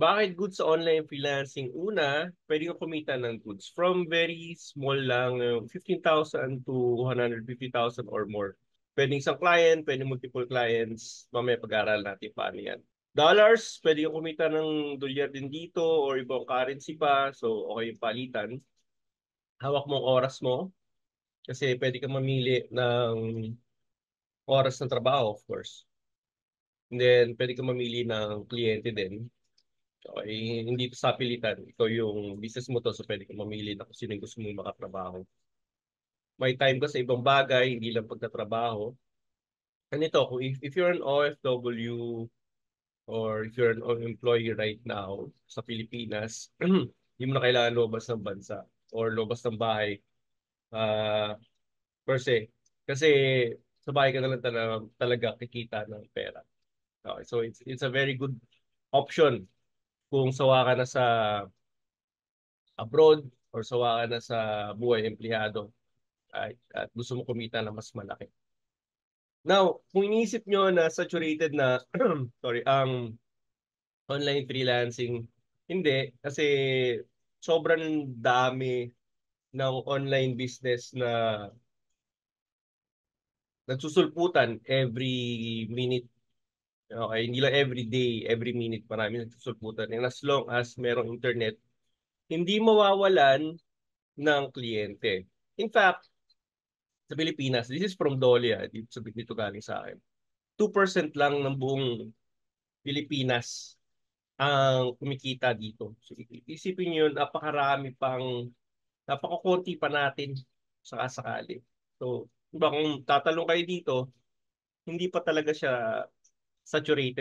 Bakit good sa online freelancing? Una, pwede kang kumita ng goods from very small lang, 15,000 to 150,000 or more. Pwedeng isang client, pwedeng multiple clients. Mamaya pag-aaral natin paano yan. Dollars, pwede kang kumita ng dolyar din dito or ibang currency pa. So, okay yung palitan. Hawak mo ang oras mo kasi pwede kang mamili ng oras ng trabaho, of course. And then, pwede kang mamili ng kliyente din. Okay, hindi ito sa pilitan. Ikaw yung business mo to, so pwede kang mamili na kung sino yung gusto mong makatrabaho. May time ka sa ibang bagay, hindi lang pagtatrabaho. Ganito, if you're an OFW or if you're an employee right now sa Pilipinas, hindi mo na kailangan lumabas ng bansa or lumabas ng bahay per se. Kasi sa bahay ka na lang talaga kikita ng pera. Okay, so it's a very good option kung sawa ka na sa abroad or sawa ka na sa buhay empleyado at gusto mo kumita na mas malaki. Now, kung iniisip nyo na saturated na sorry, ang online freelancing, hindi kasi sobrang dami ng online business na nagsusulputan every minute. Okay, hindi lang every day, every minute marami nagsusulputan. And as long as merong internet, hindi mawawalan ng kliyente. In fact, sa Pilipinas, this is from Dolly, dito galing sa akin. 2% lang ng buong Pilipinas ang kumikita dito. So, isipin nyo, napakakunti pa natin sa kasakali. So, diba, kung tatalong kayo dito, hindi pa talaga siya saturated.